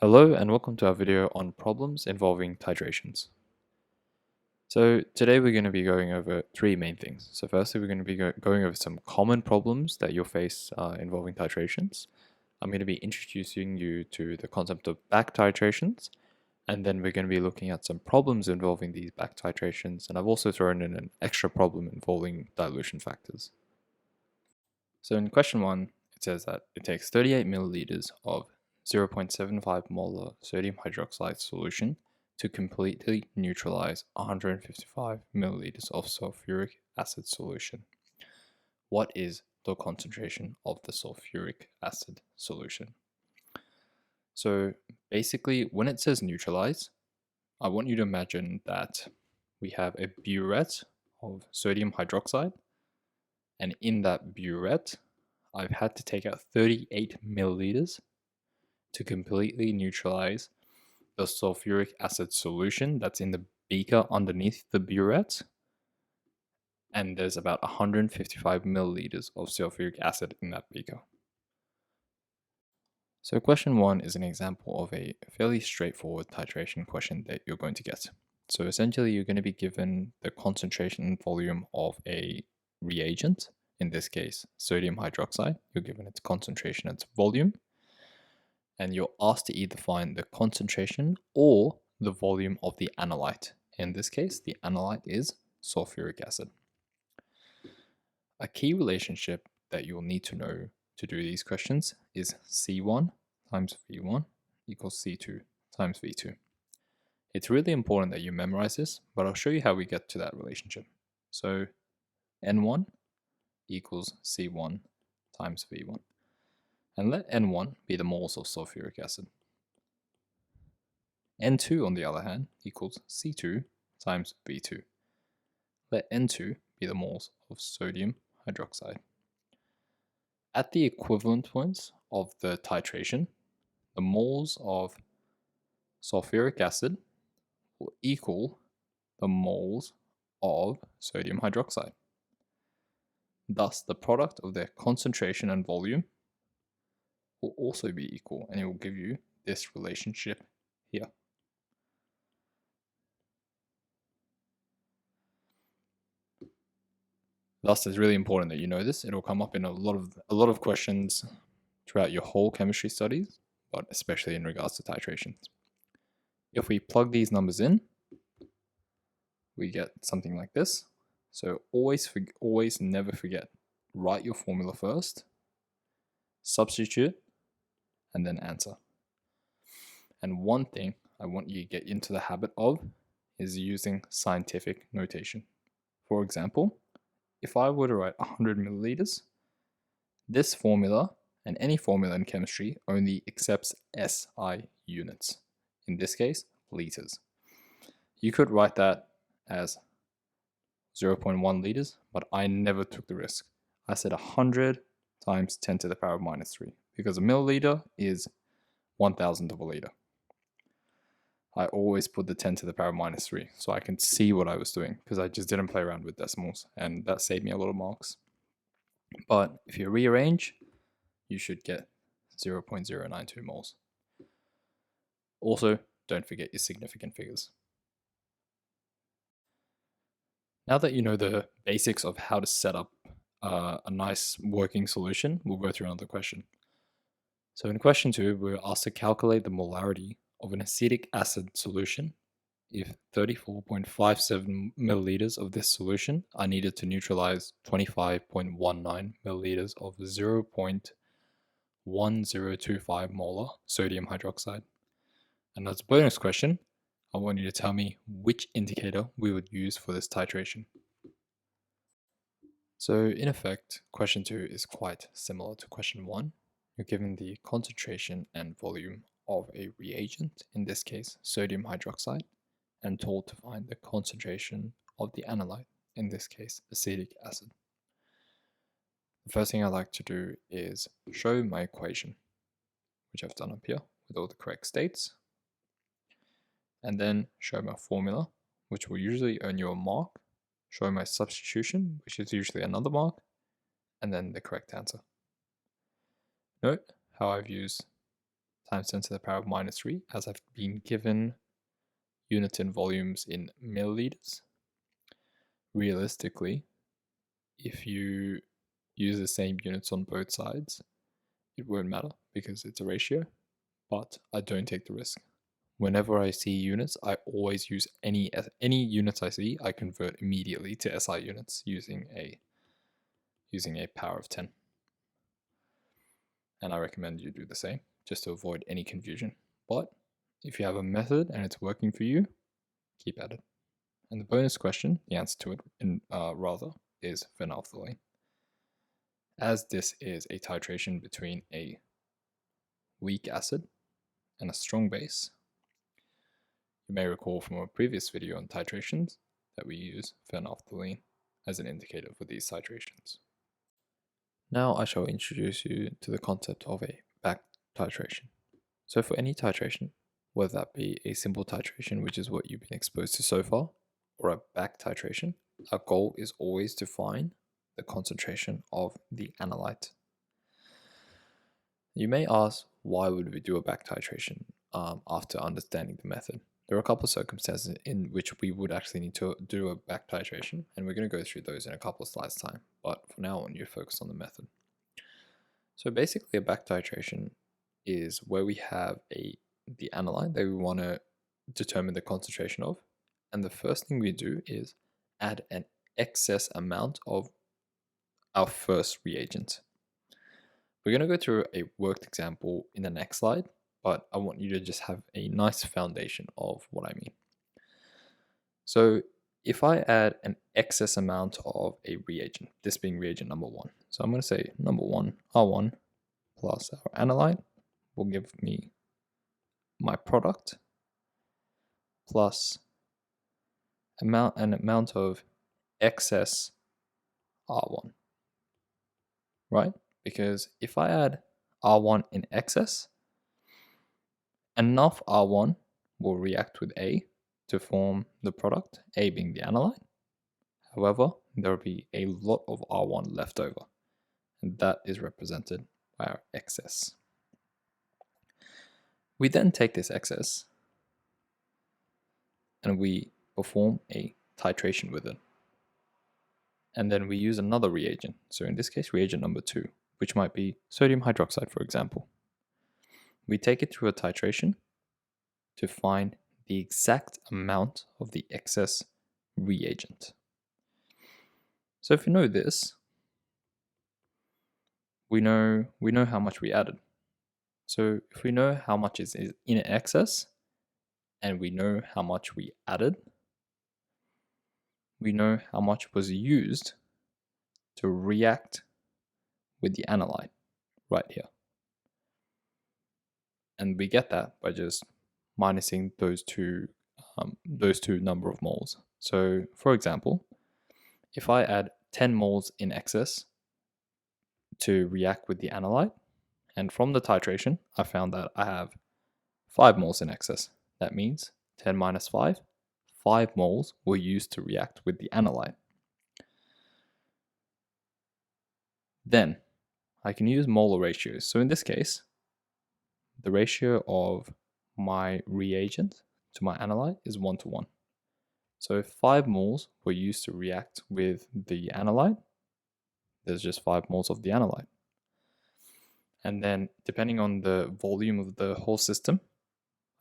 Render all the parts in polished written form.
Hello and welcome to our video on problems involving titrations. So today we're going to be going over three main things. So firstly, we're going to be going over some common problems that you'll face involving titrations. I'm going to be introducing you to the concept of back titrations, and then we're going to be looking at some problems involving these back titrations, and I've also thrown in an extra problem involving dilution factors. So in question 1, it says that it takes 38 milliliters of 0.75 molar sodium hydroxide solution to completely neutralize 155 milliliters of sulfuric acid solution. What is the concentration of the sulfuric acid solution? So basically, when it says neutralize, I want you to imagine that we have a burette of sodium hydroxide, and in that burette, I've had to take out 38 milliliters to completely neutralize the sulfuric acid solution that's in the beaker underneath the burette. And there's about 155 milliliters of sulfuric acid in that beaker. So question 1 is an example of a fairly straightforward titration question that you're going to get. So essentially you're going to be given the concentration and volume of a reagent, in this case sodium hydroxide. You're given its concentration and its volume, and you're asked to either find the concentration or the volume of the analyte. In this case, the analyte is sulfuric acid. A key relationship that you'll need to know to do these questions is C1 times V1 equals C2 times V2. It's really important that you memorize this, but I'll show you how we get to that relationship. So N1 equals C1 times V1. And let N1 be the moles of sulfuric acid. N2, on the other hand, equals C2 times V2. Let N2 be the moles of sodium hydroxide. At the equivalent points of the titration, the moles of sulfuric acid will equal the moles of sodium hydroxide. Thus, the product of their concentration and volume will also be equal, and it will give you this relationship here. Thus, it's really important that you know this. It'll come up in a lot of questions throughout your whole chemistry studies, but especially in regards to titrations. If we plug these numbers in, we get something like this. So always never forget, write your formula first, substitute, and then answer. And one thing I want you to get into the habit of is using scientific notation. For example, if I were to write 100 milliliters, this formula and any formula in chemistry only accepts SI units. In this case, liters. You could write that as 0.1 liters, but I never took the risk. I said 100 times 10 to the power of minus 3, because a milliliter is 1,000th of a liter. I always put the 10 to the power of minus 3 so I can see what I was doing, because I just didn't play around with decimals, and that saved me a lot of marks. But if you rearrange, you should get 0.092 moles. Also, don't forget your significant figures. Now that you know the basics of how to set up a nice working solution, we'll go through another question. So in question 2, we're asked to calculate the molarity of an acetic acid solution if 34.57 milliliters of this solution are needed to neutralize 25.19 milliliters of 0.1025 molar sodium hydroxide. And as a bonus question, I want you to tell me which indicator we would use for this titration. So in effect, question 2 is quite similar to question 1. You're given the concentration and volume of a reagent, in this case sodium hydroxide, and told to find the concentration of the analyte, in this case acetic acid. The first thing I'd like to do is show my equation, which I've done up here with all the correct states, and then show my formula, which will usually earn you a mark, show my substitution, which is usually another mark, and then the correct answer. Note how I've used times 10 to the power of minus 3, as I've been given units and volumes in milliliters. Realistically, if you use the same units on both sides, it won't matter because it's a ratio, but I don't take the risk. Whenever I see units, I always use any units I see, I convert immediately to SI units using a power of 10. And I recommend you do the same, just to avoid any confusion. But if you have a method and it's working for you, keep at it. And the bonus question, the answer to it is phenolphthalein. As this is a titration between a weak acid and a strong base, you may recall from a previous video on titrations that we use phenolphthalein as an indicator for these titrations. Now I shall introduce you to the concept of a back titration. So for any titration, whether that be a simple titration, which is what you've been exposed to so far, or a back titration, our goal is always to find the concentration of the analyte. You may ask, why would we do a back titration after understanding the method? There are a couple of circumstances in which we would actually need to do a back titration, and we're going to go through those in a couple of slides' time, but for now on, you focus on the method. So basically a back titration is where we have the analyte that we want to determine the concentration of, and the first thing we do is add an excess amount of our first reagent. We're going to go through a worked example in the next slide, but I want you to just have a nice foundation of what I mean. So if I add an excess amount of a reagent, this being reagent number 1, so I'm going to say number 1, R1 plus our analyte will give me my product plus an amount of excess R1, right? Because if I add R1 in excess, enough R1 will react with A to form the product, A being the analyte. However, there will be a lot of R1 left over, and that is represented by our excess. We then take this excess and we perform a titration with it. And then we use another reagent. So in this case, reagent number 2, which might be sodium hydroxide, for example. We take it through a titration to find the exact amount of the excess reagent. So if you know this, we know how much we added. So if we know how much is in excess and we know how much we added, we know how much was used to react with the analyte right here. And we get that by just minusing those two number of moles. So for example, if I add 10 moles in excess to react with the analyte, and from the titration, I found that I have 5 moles in excess. That means 10 minus 5, 5 moles were used to react with the analyte. Then I can use molar ratios. So in this case, the ratio of my reagent to my analyte is 1:1. So if 5 moles were used to react with the analyte, there's just 5 moles of the analyte. And then depending on the volume of the whole system,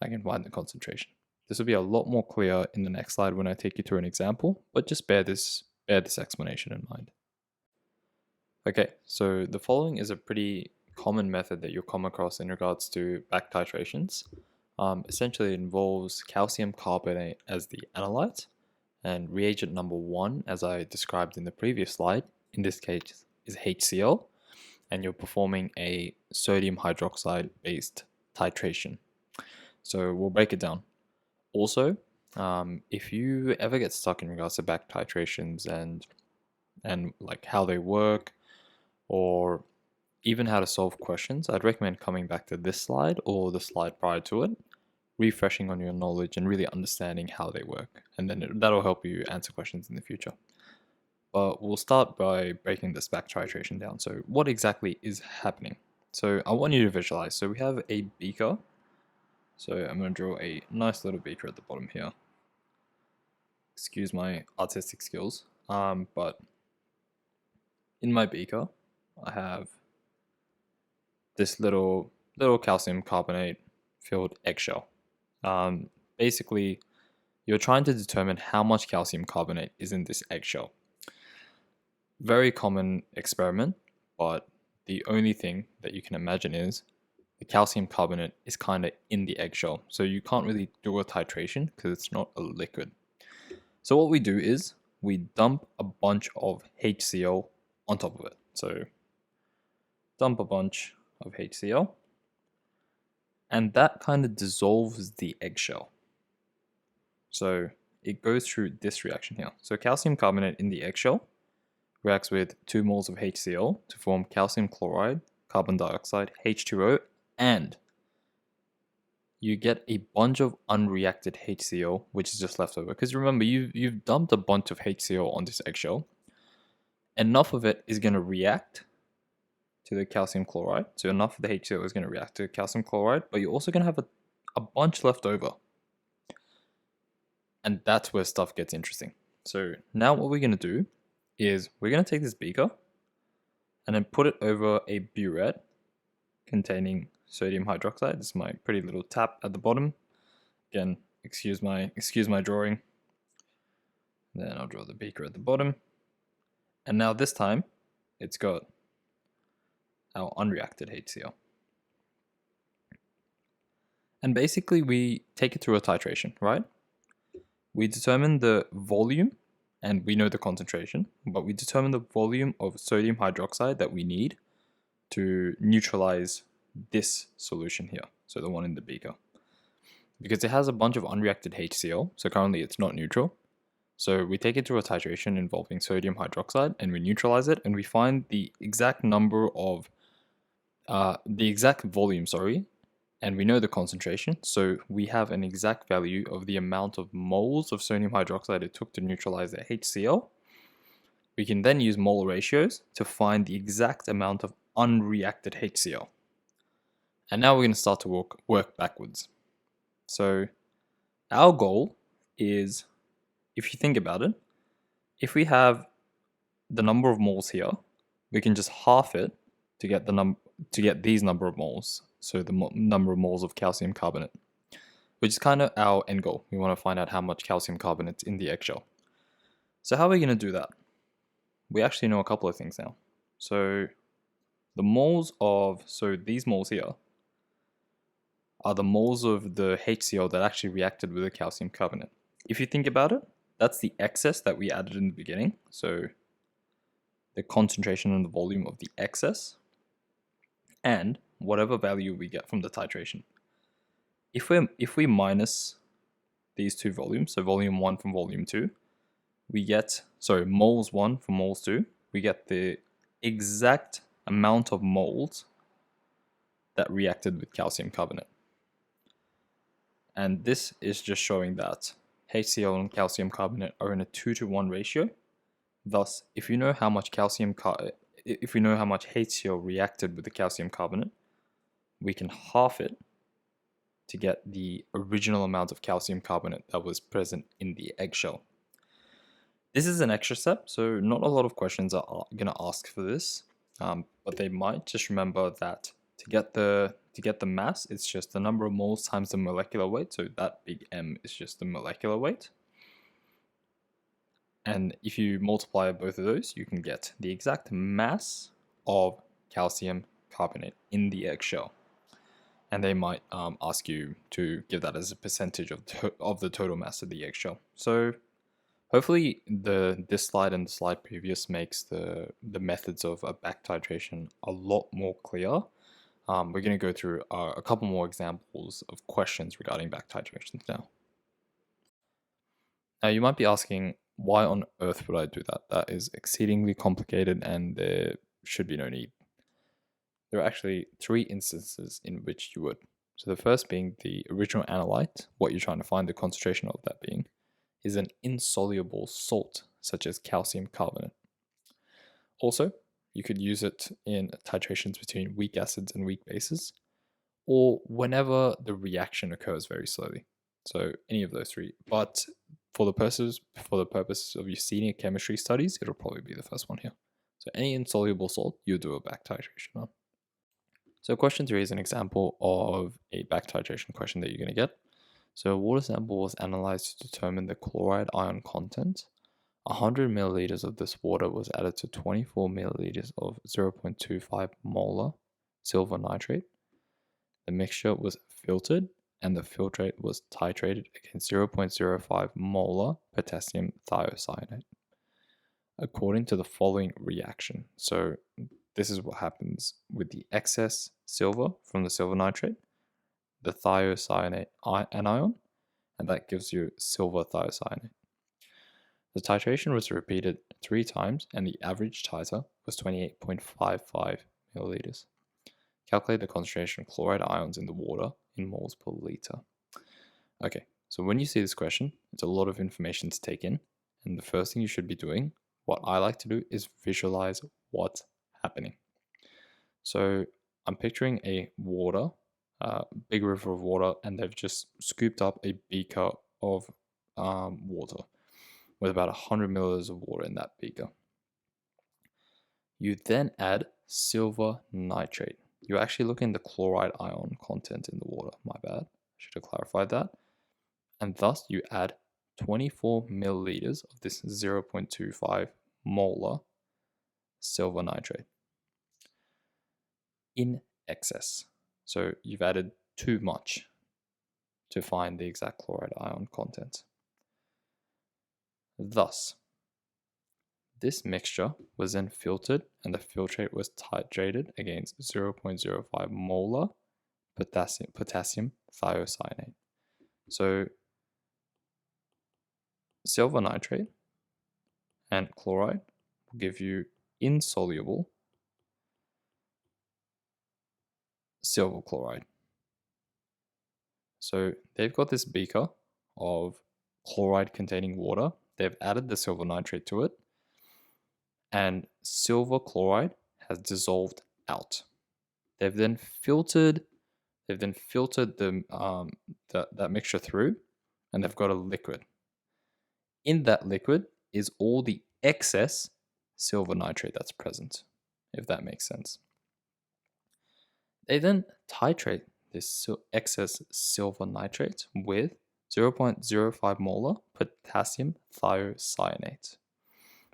I can find the concentration. This will be a lot more clear in the next slide when I take you through an example, but just bear this explanation in mind. Okay, so the following is a pretty common method that you'll come across in regards to back titrations. Essentially it involves calcium carbonate as the analyte and reagent number 1, as I described in the previous slide, in this case is HCl, and you're performing a sodium hydroxide based titration. So we'll break it down. Also, if you ever get stuck in regards to back titrations and like how they work, or even how to solve questions, I'd recommend coming back to this slide or the slide prior to it, refreshing on your knowledge and really understanding how they work, and then that'll help you answer questions in the future. But we'll start by breaking this back titration down. So what exactly is happening? So I want you to visualize. So we have a beaker. So I'm going to draw a nice little beaker at the bottom here. Excuse my artistic skills. But in my beaker, I have this little calcium carbonate filled eggshell. Basically, you're trying to determine how much calcium carbonate is in this eggshell. Very common experiment, but the only thing that you can imagine is the calcium carbonate is kind of in the eggshell. So you can't really do a titration because it's not a liquid. So what we do is we dump a bunch of HCl on top of it. So dump a bunch of HCl, and that kind of dissolves the eggshell. So it goes through this reaction here. So calcium carbonate in the eggshell reacts with 2 moles of HCl to form calcium chloride, carbon dioxide, H2O, and you get a bunch of unreacted HCl, which is just left over. Because remember, you've dumped a bunch of HCl on this eggshell. Enough of it is going to react to the calcium chloride. So enough of the HCl is going to react to calcium chloride, but you're also going to have a bunch left over. And that's where stuff gets interesting. So now what we're going to do is we're going to take this beaker and then put it over a burette containing sodium hydroxide. This is my pretty little tap at the bottom. Again, excuse my drawing. Then I'll draw the beaker at the bottom. And now this time, it's got our unreacted HCl. And basically we take it through a titration, right? We determine the volume and we know the concentration, but we determine the volume of sodium hydroxide that we need to neutralize this solution here, so the one in the beaker. Because it has a bunch of unreacted HCl, so currently it's not neutral. So we take it through a titration involving sodium hydroxide and we neutralize it, and we find the exact number of, the exact volume, and we know the concentration, so we have an exact value of the amount of moles of sodium hydroxide it took to neutralize the HCl. We can then use mole ratios to find the exact amount of unreacted HCl. And now we're going to start to work backwards. So our goal is, if you think about it, if we have the number of moles here, we can just half it to get these number of moles. So the number of moles of calcium carbonate, which is kind of our end goal. We want to find out how much calcium carbonate's in the eggshell. So how are we going to do that? We actually know a couple of things now. So the moles of, so these moles here are the moles of the HCl that actually reacted with the calcium carbonate. If you think about it, that's the excess that we added in the beginning. So the concentration and the volume of the excess, and whatever value we get from the titration. If we minus these two volumes, so volume 1 from volume 2, we get, sorry, moles 1 from moles 2, we get the exact amount of moles that reacted with calcium carbonate. And this is just showing that HCl and calcium carbonate are in a 2-to-1 ratio. Thus, if you know how much HCl reacted with the calcium carbonate, we can half it to get the original amount of calcium carbonate that was present in the eggshell. This is an extra step, so not a lot of questions are going to ask for this, but they might. Just remember that to get the mass, it's just the number of moles times the molecular weight, so that big M is just the molecular weight. And if you multiply both of those, you can get the exact mass of calcium carbonate in the eggshell. And they might ask you to give that as a percentage of the total mass of the eggshell. So hopefully this slide and the slide previous makes the methods of a back titration a lot more clear. We're going to go through a couple more examples of questions regarding back titrations now. Now you might be asking, why on earth would I do that? That is exceedingly complicated and there should be no need. There are actually 3 instances in which you would. So the first being the original analyte, what you're trying to find the concentration of that being, is an insoluble salt such as calcium carbonate. Also, you could use it in titrations between weak acids and weak bases, or whenever the reaction occurs very slowly. So any of those three. But for the purposes of your senior chemistry studies, it'll probably be the first one here. So any insoluble salt, you do a back titration on. So question 3 is an example of a back titration question that you're going to get. So a water sample was analyzed to determine the chloride ion content. 100 milliliters of this water was added to 24 milliliters of 0.25 molar silver nitrate. The mixture was filtered and the filtrate was titrated against 0.05 molar potassium thiocyanate according to the following reaction. So this is what happens with the excess silver from the silver nitrate, the thiocyanate anion, and that gives you silver thiocyanate. The titration was repeated 3 times and the average titer was 28.55 milliliters. Calculate the concentration of chloride ions in the water in moles per liter. Okay, so when you see this question, it's a lot of information to take in, and the first thing you should be doing, what I like to do, is visualize what's happening. So I'm picturing a water, big river of water, and they've just scooped up a beaker of water with about 100 milliliters of water in that beaker. You then add silver nitrate. You're actually looking at the chloride ion content in the water. My bad. Should have clarified that. And thus you add 24 milliliters of this 0.25 molar silver nitrate in excess. So you've added too much to find the exact chloride ion content. Thus, this mixture was then filtered and the filtrate was titrated against 0.05 molar potassium thiocyanate. So silver nitrate and chloride will give you insoluble silver chloride. So they've got this beaker of chloride containing water. They've added the silver nitrate to it, and silver chloride has dissolved out. They've then filtered the that mixture through, and they've got a liquid. In that liquid is all the excess silver nitrate that's present, if that makes sense. They then titrate this excess silver nitrate with 0.05 molar potassium thiocyanate.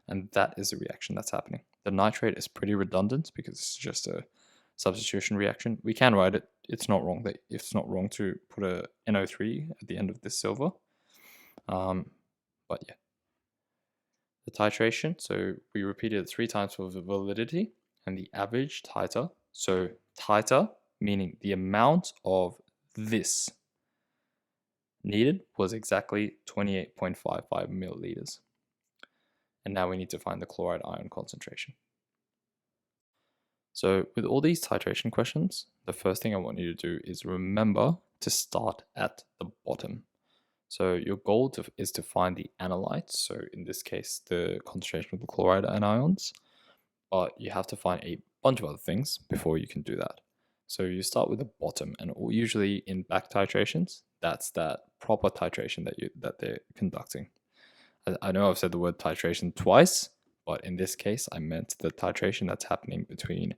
And that is the reaction that's happening. The nitrate is pretty redundant because it's just a substitution reaction. We can write it. It's not wrong to put a NO3 at the end of this silver. But yeah. The titration, so we repeated it 3 times for validity, and the average titer, so titer meaning the amount of this needed, was exactly 28.55 milliliters. And now we need to find the chloride ion concentration. So with all these titration questions, the first thing I want you to do is remember to start at the bottom. So your goal is to find the analytes, so in this case, the concentration of the chloride anions, but you have to find a bunch of other things before you can do that. So you start with the bottom, and usually in back titrations, that's that proper titration that they're conducting. I know I've said the word titration twice, but in this case, I meant the titration that's happening between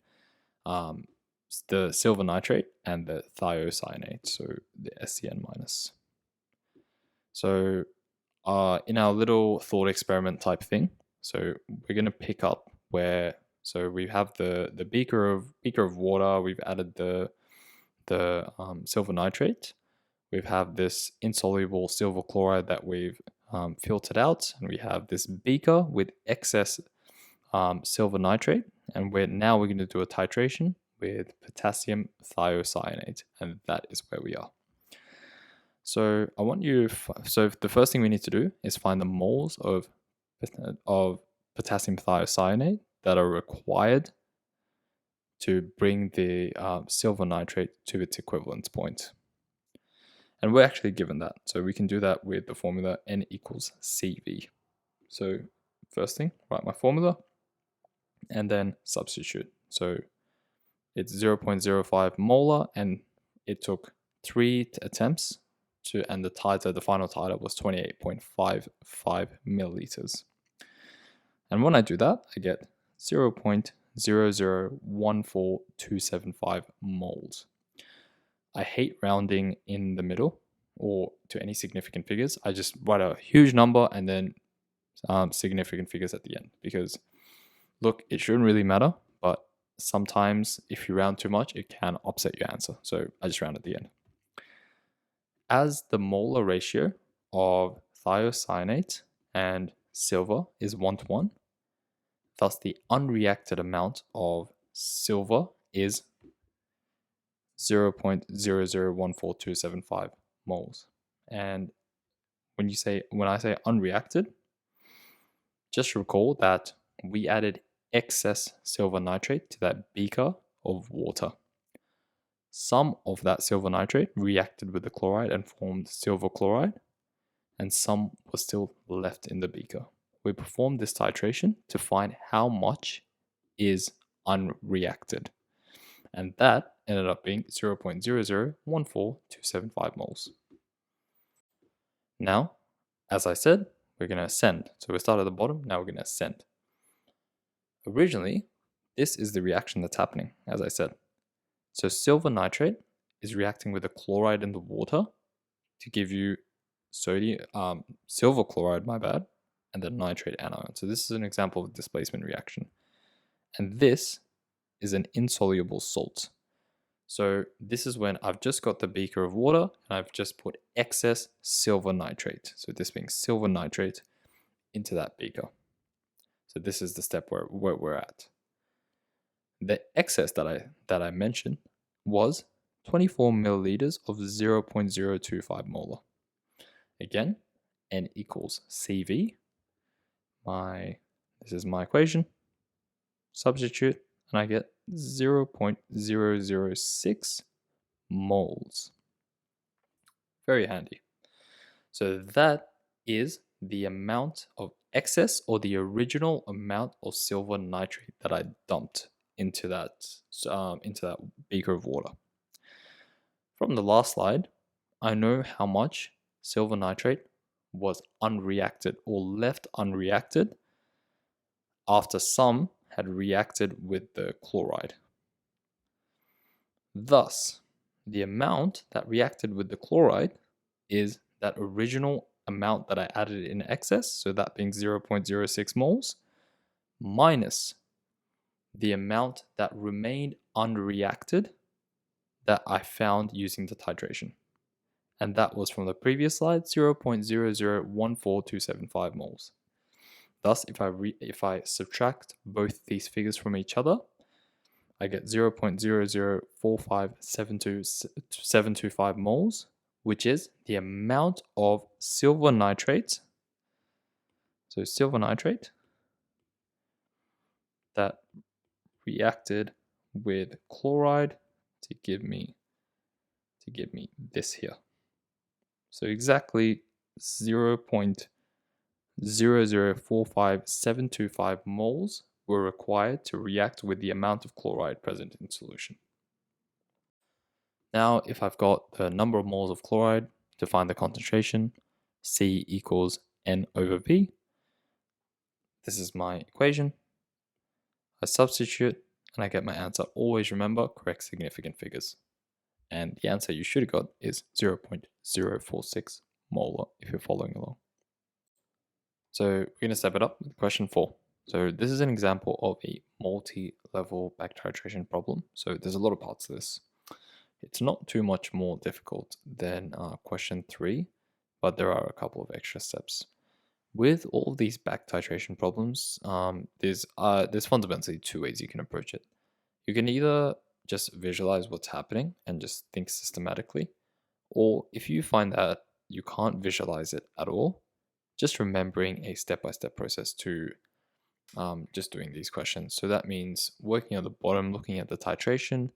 the silver nitrate and the thiocyanate, so the SCN minus. So in our little thought experiment type thing, so we're going to pick up where, so we have the beaker of water, we've added the silver nitrate, we have this insoluble silver chloride that we've filtered out, and we have this beaker with excess silver nitrate, and we're going to do a titration with potassium thiocyanate, and that is where we are. So I want you. So the first thing we need to do is find the moles of potassium thiocyanate that are required to bring the silver nitrate to its equivalence point. And we're actually given that, so we can do that with the formula N equals CV. So first thing, write my formula. and then substitute. So it's 0.05 molar, and it took 3 attempts and the final titer was 28.55 milliliters. And when I do that, I get 0.0014275 moles. I hate rounding in the middle or to any significant figures. I just write a huge number and then significant figures at the end, because look, it shouldn't really matter, but sometimes if you round too much, it can upset your answer. So I just round at the end. As the molar ratio of thiocyanate and silver is 1:1, thus the unreacted amount of silver is 0.0014275 moles. And when I say unreacted, just recall that we added excess silver nitrate to that beaker of water. Some of that silver nitrate reacted with the chloride and formed silver chloride, and some was still left in the beaker. We performed this titration to find how much is unreacted, and that ended up being 0.0014275 moles. Now, as I said, we're going to ascend. So we start at the bottom, now we're going to ascend. Originally, this is the reaction that's happening, as I said. So silver nitrate is reacting with the chloride in the water to give you silver chloride, and then nitrate anion. So this is an example of a displacement reaction. And this is an insoluble salt. So this is when I've just got the beaker of water and I've just put excess silver nitrate. So this being silver nitrate into that beaker. So this is the step where we're at. The excess that I mentioned was 24 milliliters of 0.025 molar. Again, N equals CV. This is my equation. Substitute, and I get 0.006 moles. Very handy. So that is the amount of excess, or the original amount of silver nitrate that I dumped into that beaker of water. From the last slide, I know how much silver nitrate was unreacted or left unreacted after some had reacted with the chloride. Thus, the amount that reacted with the chloride is that original amount that I added in excess, so that being 0.06 moles, minus the amount that remained unreacted that I found using the titration. And that was from the previous slide, 0.0014275 moles. Thus, if I subtract both these figures from each other, I get 0.0045725 moles, which is the amount of silver nitrate. So silver nitrate that reacted with chloride to give me this here. So exactly 0.0045725 moles were required to react with the amount of chloride present in solution. Now, if I've got the number of moles of chloride to find the concentration, C equals N over V. This is my equation. I substitute and I get my answer. Always remember correct significant figures. And the answer you should have got is 0.046 molar if you're following along. So we're going to step it up with question 4. So this is an example of a multi-level back titration problem. So there's a lot of parts to this. It's not too much more difficult than question 3, but there are a couple of extra steps. With all of these back titration problems, there's fundamentally 2 ways you can approach it. You can either just visualize what's happening and just think systematically, or if you find that you can't visualize it at all, just remembering a step-by-step process to just doing these questions. So that means working at the bottom, looking at the titration,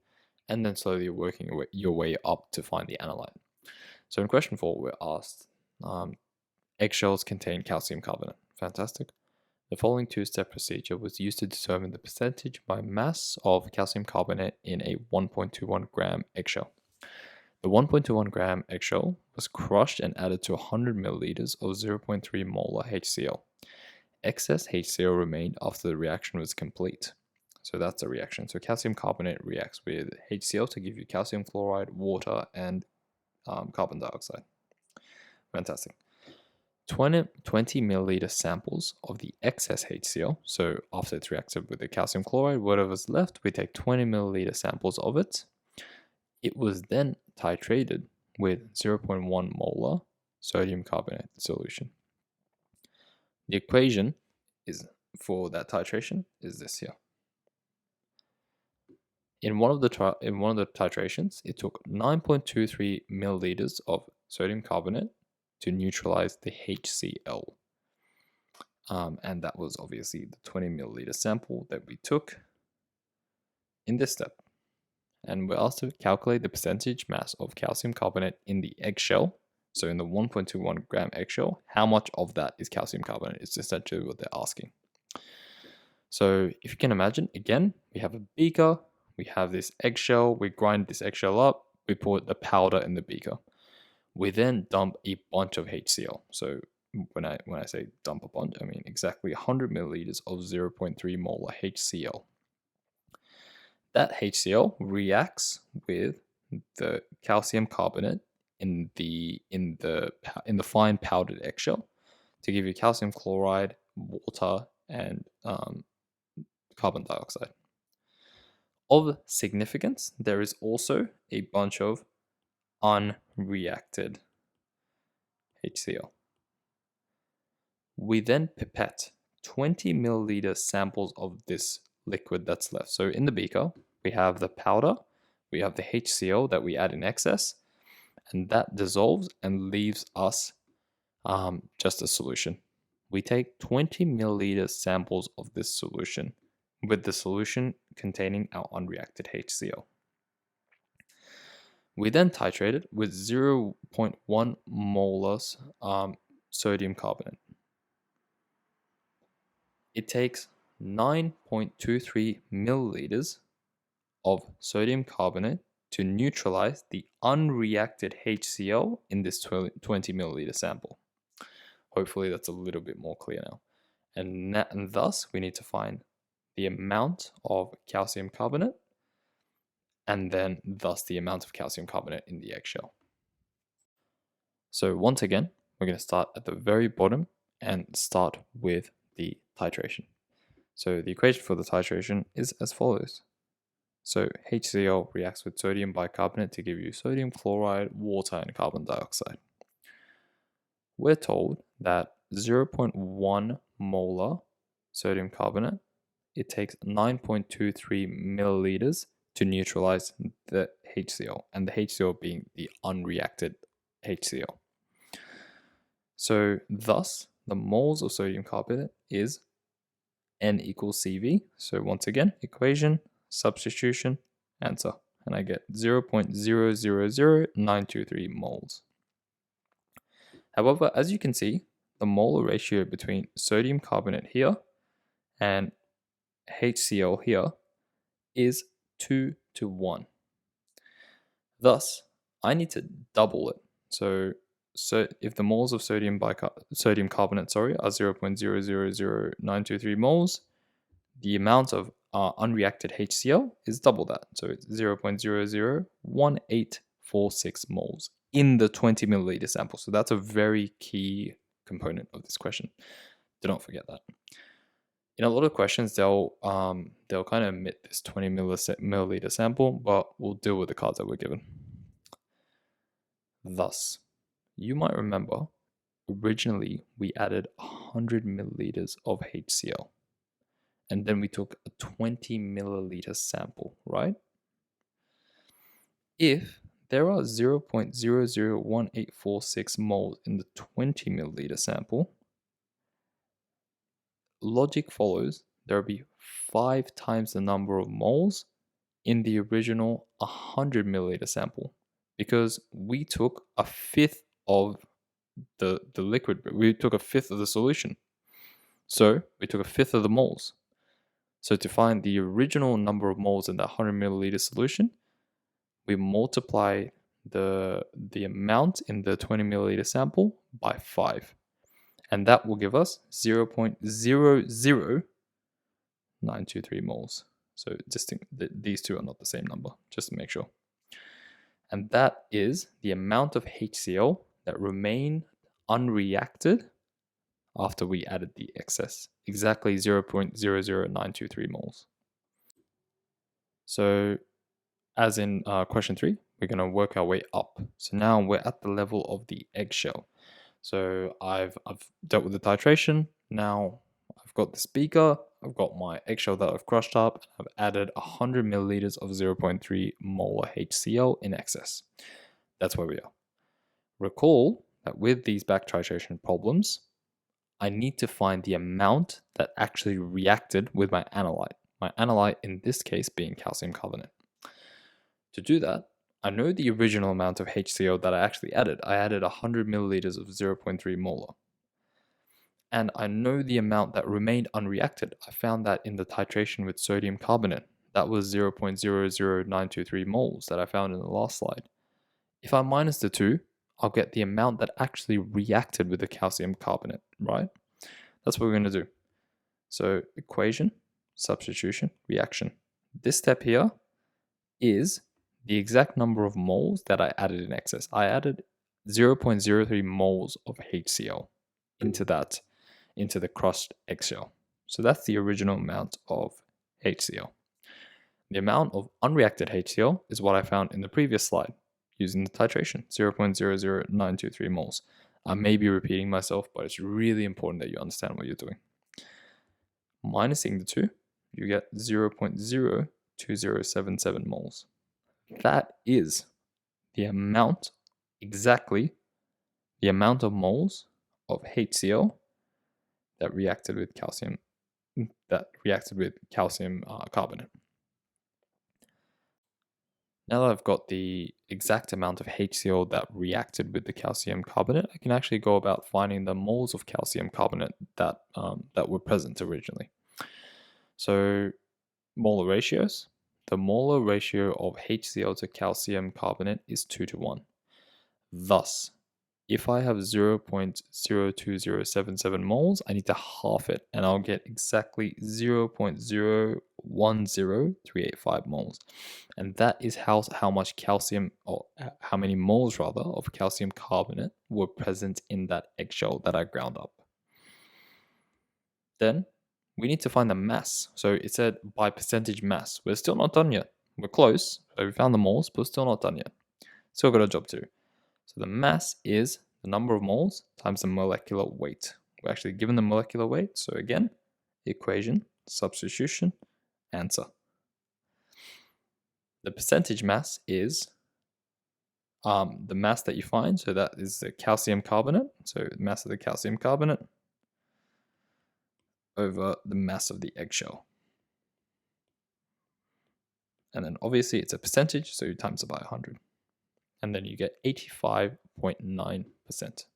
and then slowly working your way up to find the analyte. So in question 4, we're asked, eggshells contain calcium carbonate. Fantastic. The following two-step procedure was used to determine the percentage by mass of calcium carbonate in a 1.21 gram eggshell. The 1.21 gram eggshell was crushed and added to 100 milliliters of 0.3 molar HCl. Excess HCl remained after the reaction was complete. So that's the reaction. So calcium carbonate reacts with HCl to give you calcium chloride, water, and carbon dioxide. Fantastic. 20 milliliter samples of the excess HCl. So after it's reacted with the calcium chloride, whatever's left, we take 20 milliliter samples of it. It was then titrated with 0.1 molar sodium carbonate solution. The equation is for that titration is this here. In one of the titrations, it took 9.23 milliliters of sodium carbonate to neutralize the HCl. And that was obviously the 20 milliliter sample that we took in this step. And we're asked to calculate the percentage mass of calcium carbonate in the eggshell. So in the 1.21 gram eggshell, how much of that is calcium carbonate? It's essentially what they're asking. So if you can imagine, again, we have a beaker, we have this eggshell, we grind this eggshell up, we put the powder in the beaker. We then dump a bunch of HCl. So when I say dump a bunch, I mean exactly 100 milliliters of 0.3 molar HCl. That HCl reacts with the calcium carbonate in the fine powdered eggshell to give you calcium chloride, water, and carbon dioxide. Of significance, there is also a bunch of unreacted HCl. We then pipette 20 milliliter samples of this liquid that's left. So in the beaker, we have the powder, we have the HCl that we add in excess, and that dissolves and leaves us just a solution. We take 20 milliliter samples of this solution with the solution containing our unreacted HCl. We then titrate it with 0.1 molars sodium carbonate. It takes 9.23 milliliters of sodium carbonate to neutralize the unreacted HCl in this 20 milliliter sample. Hopefully that's a little bit more clear now. And thus we need to find the amount of calcium carbonate and then thus the amount of calcium carbonate in the eggshell. So once again, we're going to start at the very bottom and start with the titration. So the equation for the titration is as follows. So HCl reacts with sodium bicarbonate to give you sodium chloride, water, and carbon dioxide. We're told that 0.1 molar sodium carbonate, it takes 9.23 milliliters to neutralize the HCl, and the HCl being the unreacted HCl. So thus, the moles of sodium carbonate is N equals CV. So once again, equation, substitution, answer. And I get 0.000923 moles. However, as you can see, the molar ratio between sodium carbonate here and HCl here is 2 to 1. Thus, I need to double it. So if the moles of sodium carbonate are 0.000923 moles, the amount of unreacted HCl is double that. So it's 0.001846 moles in the 20 milliliter sample. So that's a very key component of this question. Do not forget that. In a lot of questions, they'll kind of omit this 20 milliliter sample, but we'll deal with the cards that we're given. Thus, you might remember, originally we added 100 milliliters of HCl, and then we took a 20 milliliter sample, right? If there are 0.001846 moles in the 20 milliliter sample, logic follows there will be 5 times the number of moles in the original 100 milliliter sample, because we took a fifth of the liquid, we took a fifth of the solution. So we took a fifth of the moles. So to find the original number of moles in that 100 milliliter solution, we multiply the amount in the 20 milliliter sample by 5. And that will give us 0.00923 moles. So these two are not the same number, just to make sure. And that is the amount of HCl that remained unreacted after we added the excess, exactly 0.00923 moles. So as in question 3, we're going to work our way up. So now we're at the level of the eggshell. So I've dealt with the titration. Now I've got the speaker, I've got my eggshell that I've crushed up, and I've added 100 milliliters of 0.3 molar HCl in excess. That's where we are. Recall that with these back titration problems, I need to find the amount that actually reacted with my analyte. My analyte in this case being calcium carbonate. To do that, I know the original amount of HCl that I actually added. I added 100 milliliters of 0.3 molar. And I know the amount that remained unreacted. I found that in the titration with sodium carbonate. That was 0.00923 moles that I found in the last slide. If I minus the two, I'll get the amount that actually reacted with the calcium carbonate, right? That's what we're going to do. So equation, substitution, reaction. This step here is the exact number of moles that I added in excess. I added 0.03 moles of HCl into the crushed eggshell. So that's the original amount of HCl. The amount of unreacted HCl is what I found in the previous slide using the titration, 0.00923 moles. I may be repeating myself, but it's really important that you understand what you're doing. Minusing the two, you get 0.02077 moles. That is the amount, exactly the amount of moles of HCl that reacted with calcium carbonate. Now that I've got the exact amount of HCl that reacted with the calcium carbonate, I can actually go about finding the moles of calcium carbonate that were present originally. So molar ratios. The molar ratio of HCl to calcium carbonate is 2:1. Thus, if I have 0.02077 moles, I need to half it, and I'll get exactly 0.010385 moles. And that is how much calcium, or how many moles rather, of calcium carbonate were present in that eggshell that I ground up. Then we need to find the mass. So it said by percentage mass. We're still not done yet. We're close. So we found the moles, but we're still not done yet. Still got a job to do. So the mass is the number of moles times the molecular weight. We're actually given the molecular weight. So again, equation, substitution, answer. The percentage mass is the mass that you find. So that is the calcium carbonate. So the mass of the calcium carbonate over the mass of the eggshell. And then obviously it's a percentage, so you times it by 100. And then you get 85.9%.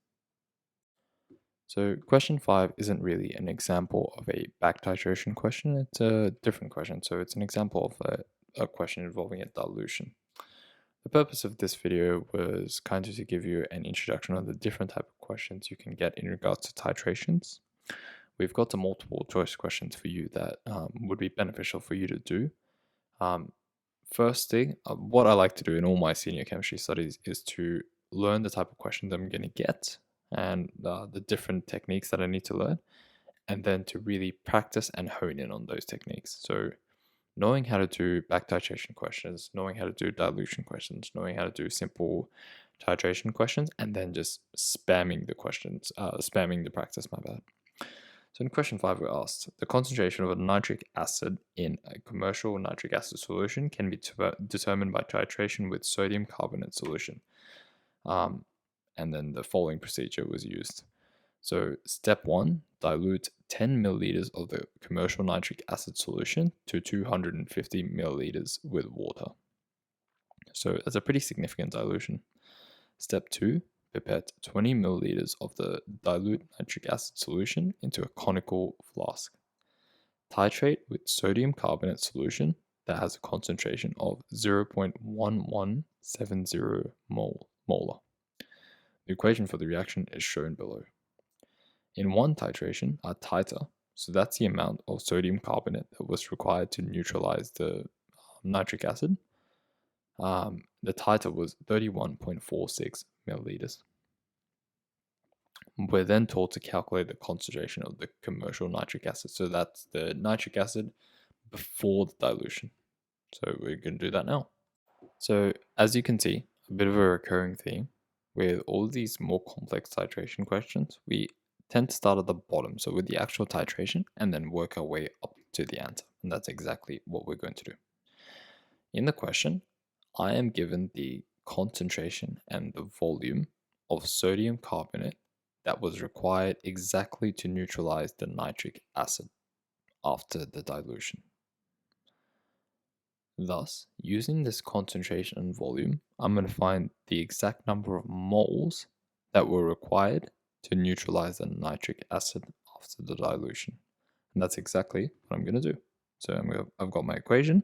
So question 5 isn't really an example of a back titration question, it's a different question. So it's an example of a question involving a dilution. The purpose of this video was kind of to give you an introduction on the different type of questions you can get in regards to titrations. We've got some multiple choice questions for you that would be beneficial for you to do. First thing, what I like to do in all my senior chemistry studies is to learn the type of questions I'm going to get and the different techniques that I need to learn, and then to really practice and hone in on those techniques. So knowing how to do back titration questions, knowing how to do dilution questions, knowing how to do simple titration questions, and then just spamming the questions, spamming the practice, my bad. So in question 5, we're asked, the concentration of a nitric acid in a commercial nitric acid solution can be determined by titration with sodium carbonate solution. And then the following procedure was used. So step 1, dilute 10 milliliters of the commercial nitric acid solution to 250 milliliters with water. So that's a pretty significant dilution. Step 2, pipette 20 milliliters of the dilute nitric acid solution into a conical flask. Titrate with sodium carbonate solution that has a concentration of 0.1170 molar. The equation for the reaction is shown below. In one titration, a titer, so that's the amount of sodium carbonate that was required to neutralize the nitric acid, the titer was 31.46 milliliters. We're then told to calculate the concentration of the commercial nitric acid. So that's the nitric acid before the dilution. So we're going to do that now. So as you can see, a bit of a recurring theme with all of these more complex titration questions, we tend to start at the bottom, so with the actual titration, and then work our way up to the answer. And that's exactly what we're going to do. In the question, I am given the concentration and the volume of sodium carbonate that was required exactly to neutralize the nitric acid after the dilution. Thus, using this concentration and volume, I'm going to find the exact number of moles that were required to neutralize the nitric acid after the dilution. And that's exactly what I'm going to do. So I've got my equation.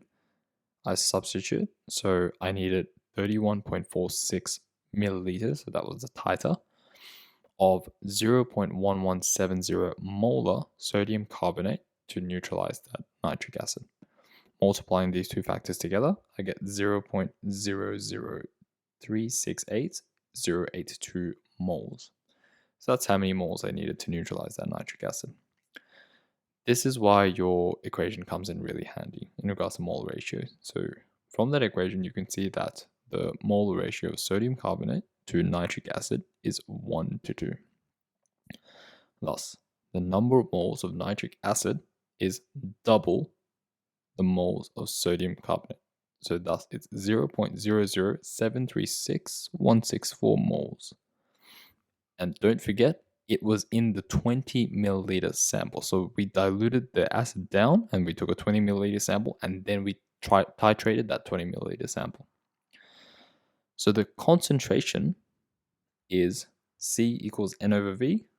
I substitute. So I needed 31.46 milliliters, so that was the titer, of 0.1170 molar sodium carbonate to neutralize that nitric acid. Multiplying these two factors together, I get 0.00368082 moles. So that's how many moles I needed to neutralize that nitric acid. This is why your equation comes in really handy in regards to molar ratio. So from that equation, you can see that the molar ratio of sodium carbonate to nitric acid is 1:2. Thus, the number of moles of nitric acid is double the moles of sodium carbonate. So thus it's 0.00736.164 moles. And don't forget, it was in the 20 milliliter sample. So we diluted the acid down and we took a 20 milliliter sample and then we titrated that 20 milliliter sample. So the concentration is C equals N over V,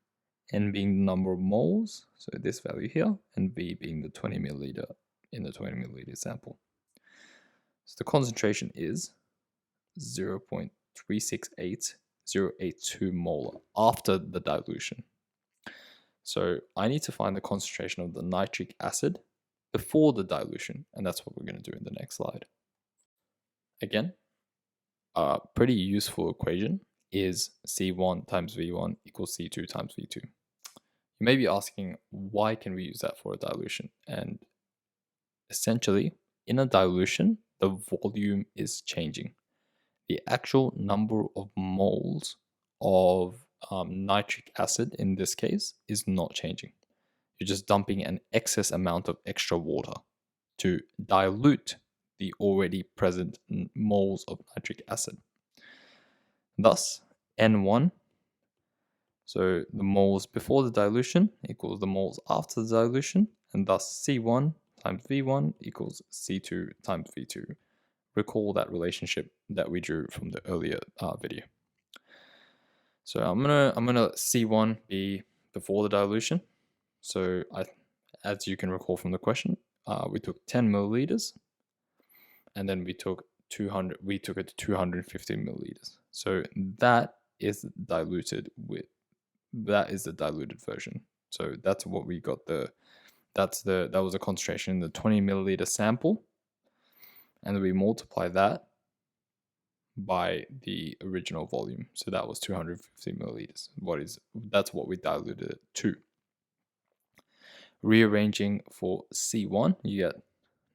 N being the number of moles, so this value here, and V being the 20 milliliter in the 20 milliliter sample. So the concentration is 0.368082 molar after the dilution. So I need to find the concentration of the nitric acid before the dilution, and that's what we're going to do in the next slide. Again, a pretty useful equation is C1 times V1 equals C2 times V2. You may be asking, why can we use that for a dilution? And essentially, in a dilution, the volume is changing. The actual number of moles of nitric acid in this case is not changing. You're just dumping an excess amount of extra water to dilute the already present moles of nitric acid. Thus, N1, so the moles before the dilution equals the moles after the dilution, and thus C1 times V1 equals C2 times V2. Recall that relationship that we drew from the earlier video. So I'm gonna C1 be before the dilution. So as you can recall from the question, we took 10 milliliters, and then we took it to 250 milliliters. So that is diluted with, that is the diluted version. So that's what we got. That was a concentration in the 20 milliliter sample, and then we multiply that by the original volume. So that was 250 milliliters. That's what we diluted it to. Rearranging for C1, you get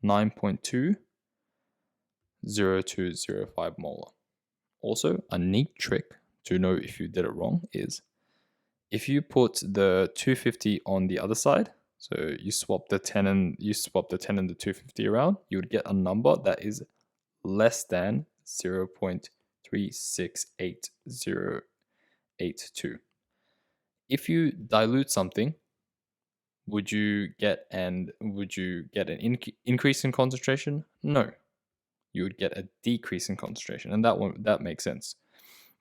9.20205 molar. Also, a neat trick to know if you did it wrong is if you put the 250 on the other side, so you swap the 10 and the 250 around, you would get a number that is less than 0.368082. If you dilute something, would you get an increase in concentration? No. You would get a decrease in concentration, and that makes sense.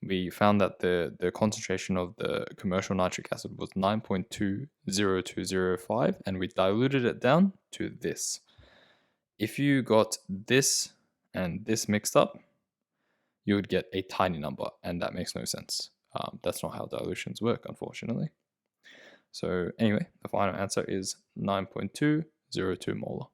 we found that the concentration of the commercial nitric acid was 9.20205, and we diluted it down to this. If you got this and this mixed up, you would get a tiny number, and that makes no sense. That's not how dilutions work, unfortunately. So anyway, the final answer is 9.202 molar.